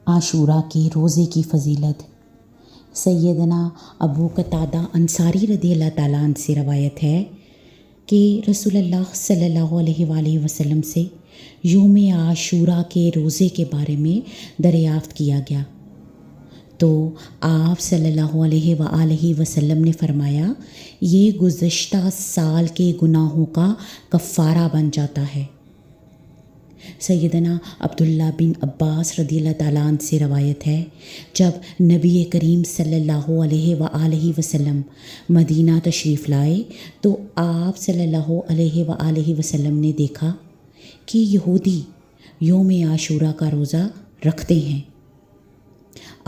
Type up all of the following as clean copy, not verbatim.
عاشورہ کے روزے کی فضیلت۔ سیدنا ابو قتادہ انصاری رضی اللہ تعالیٰ عنہ سے روایت ہے کہ رسول اللہ صلی اللہ علیہ وآلہ وسلم سے یوم عاشورہ کے روزے کے بارے میں دریافت کیا گیا تو آپ صلی اللہ علیہ وآلہ وسلم نے فرمایا، یہ گزشتہ سال کے گناہوں کا کفارہ بن جاتا ہے۔ سیدنا عبداللہ بن عباس رضی اللہ تعالیٰ عنہ سے روایت ہے، جب نبی کریم صلی اللہ علیہ وآلہ وسلم مدینہ تشریف لائے تو آپ صلی اللہ علیہ وآلہ وسلم نے دیکھا کہ یہودی یوم عاشورہ کا روزہ رکھتے ہیں۔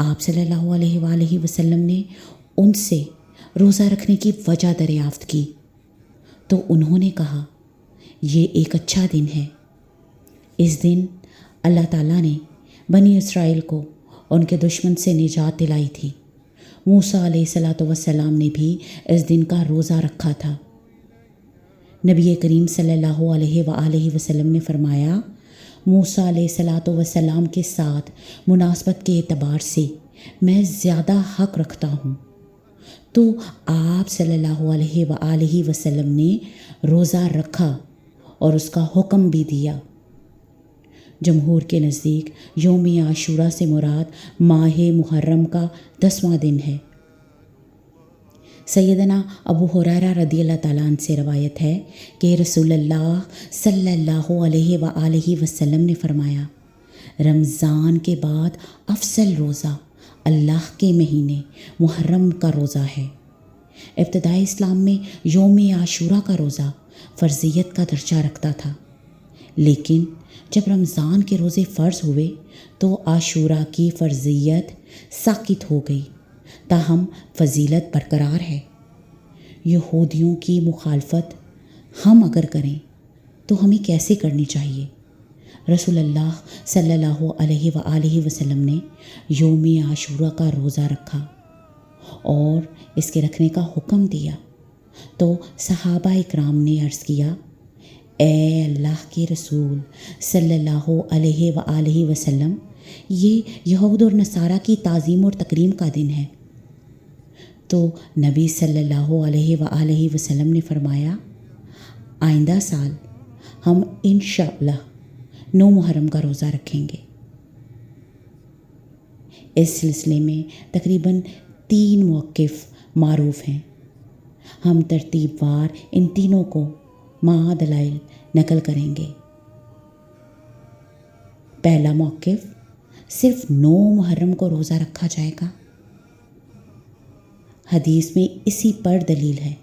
آپ صلی اللہ علیہ وآلہ وسلم نے ان سے روزہ رکھنے کی وجہ دریافت کی تو انہوں نے کہا، یہ ایک اچھا دن ہے۔ اس دن اللہ تعالیٰ نے بنی اسرائیل کو ان کے دشمن سے نجات دلائی تھی۔ موسیٰ علیہ السلام نے بھی اس دن کا روزہ رکھا تھا۔ نبی کریم صلی اللہ علیہ وآلہ وسلم نے فرمایا، موسیٰ علیہ السلام کے ساتھ مناسبت کے اعتبار سے میں زیادہ حق رکھتا ہوں۔ تو آپ صلی اللہ علیہ وآلہ وسلم نے روزہ رکھا اور اس کا حکم بھی دیا۔ جمہور کے نزدیک یوم عاشورہ سے مراد ماہ محرم کا 10واں دن ہے۔ سیدنا ابو ہریرہ رضی اللہ تعالیٰ عنہ سے روایت ہے کہ رسول اللہ صلی اللہ علیہ وآلہ وسلم نے فرمایا، رمضان کے بعد افضل روزہ اللہ کے مہینے محرم کا روزہ ہے۔ ابتدائی اسلام میں یوم عاشورہ کا روزہ فرضیت کا درجہ رکھتا تھا، لیکن جب رمضان کے روزے فرض ہوئے تو عاشورہ کی فرضیت ساقط ہو گئی، تاہم فضیلت برقرار ہے۔ یہودیوں کی مخالفت ہم اگر کریں تو ہمیں کیسے کرنی چاہیے؟ رسول اللہ صلی اللہ علیہ وآلہ وسلم نے یوم عاشورہ کا روزہ رکھا اور اس کے رکھنے کا حکم دیا تو صحابہ اکرام نے عرض کیا، اے اللہ کے رسول صلی اللہ علیہ وآلہ وسلم، یہ یہود اور نصارہ کی تعظیم اور تکریم کا دن ہے۔ تو نبی صلی اللہ علیہ وآلہ وسلم نے فرمایا، آئندہ سال ہم انشاءاللہ 9 محرم کا روزہ رکھیں گے۔ اس سلسلے میں تقریباً 3 موقف معروف ہیں۔ ہم ترتیب وار ان تینوں کو مع دلائل نقل کریں گے۔ پہلا موقف، صرف 9 محرم کو روزہ رکھا جائے گا۔ حدیث میں اسی پر دلیل ہے۔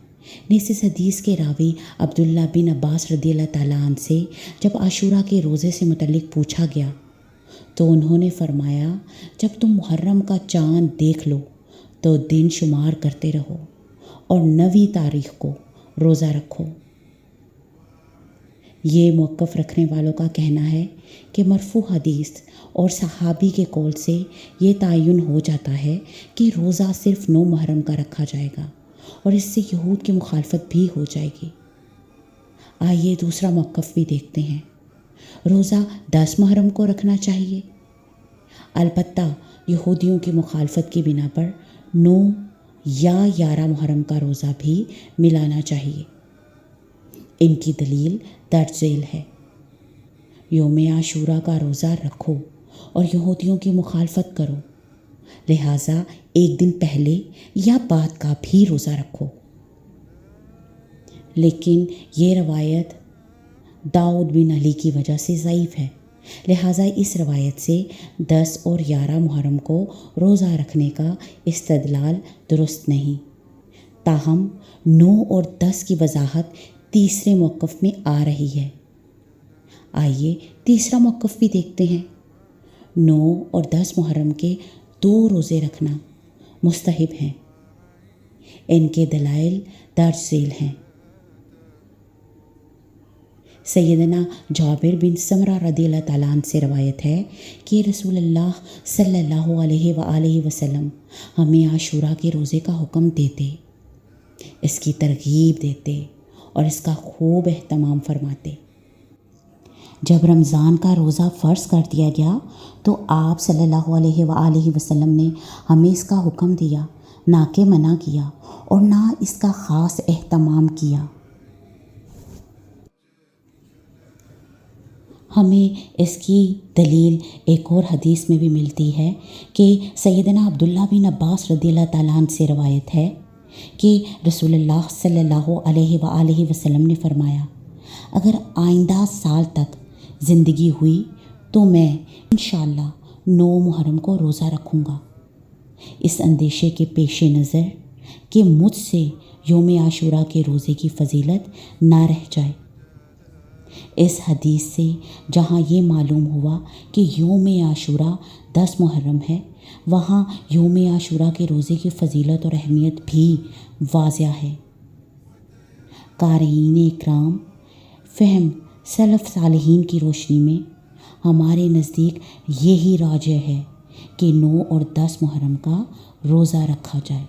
نیز اس حدیث کے راوی عبداللہ بن عباس رضی اللہ تعالیٰ عنہ سے جب عاشورہ کے روزے سے متعلق پوچھا گیا تو انہوں نے فرمایا، جب تم محرم کا چاند دیکھ لو تو دن شمار کرتے رہو اور 9ویں تاریخ کو روزہ رکھو۔ یہ موقف رکھنے والوں کا کہنا ہے کہ مرفوع حدیث اور صحابی کے قول سے یہ تعین ہو جاتا ہے کہ روزہ صرف 9 محرم کا رکھا جائے گا اور اس سے یہود کی مخالفت بھی ہو جائے گی۔ آئیے دوسرا موقف بھی دیکھتے ہیں۔ روزہ 10 محرم کو رکھنا چاہیے، البتہ یہودیوں کی مخالفت کی بنا پر 9 یا 11 محرم کا روزہ بھی ملانا چاہیے۔ ان کی دلیل درج ذیل ہے۔ یوم عاشورہ کا روزہ رکھو اور یہودیوں کی مخالفت کرو، لہٰذا ایک دن پہلے یا بعد کا بھی روزہ رکھو۔ لیکن یہ روایت داؤد بن علی کی وجہ سے ضعیف ہے، لہٰذا اس روایت سے 10 اور 11 محرم کو روزہ رکھنے کا استدلال درست نہیں۔ تاہم 9 اور 10 کی وضاحت تیسرے موقف میں آ رہی ہے۔ آئیے تیسرا موقف بھی دیکھتے ہیں۔ 9 اور 10 محرم کے 2 روزے رکھنا مستحب ہیں۔ ان کے دلائل درج ذیل ہیں۔ سیدنا جابر بن سمرہ رضی اللہ تعالیٰ عنہ سے روایت ہے کہ رسول اللہ صلی اللہ علیہ وآلہ وسلم ہمیں عاشورہ کے روزے کا حکم دیتے، اس کی ترغیب دیتے اور اس کا خوب اہتمام فرماتے۔ جب رمضان کا روزہ فرض کر دیا گیا تو آپ صلی اللہ علیہ وآلہ وسلم نے ہمیں اس کا حکم دیا، نہ کہ منع کیا، اور نہ اس کا خاص اہتمام کیا۔ ہمیں اس کی دلیل ایک اور حدیث میں بھی ملتی ہے کہ سیدنا عبداللہ بن عباس رضی اللہ تعالیٰ عنہ سے روایت ہے کہ رسول اللہ صلی اللہ علیہ وآلہ وسلم نے فرمایا، اگر آئندہ سال تک زندگی ہوئی تو میں انشاءاللہ 9 محرم کو روزہ رکھوں گا، اس اندیشے کے پیش نظر کہ مجھ سے یوم عاشوراء کے روزے کی فضیلت نہ رہ جائے۔ اس حدیث سے جہاں یہ معلوم ہوا کہ یوم عاشوراء 10 محرم ہے، وہاں یوم عاشوراء کے روزے کی فضیلت اور اہمیت بھی واضح ہے۔ قارئین اکرام، فہم سلف صالحین کی روشنی میں ہمارے نزدیک یہی راجح ہے کہ 9 اور 10 محرم کا روزہ رکھا جائے۔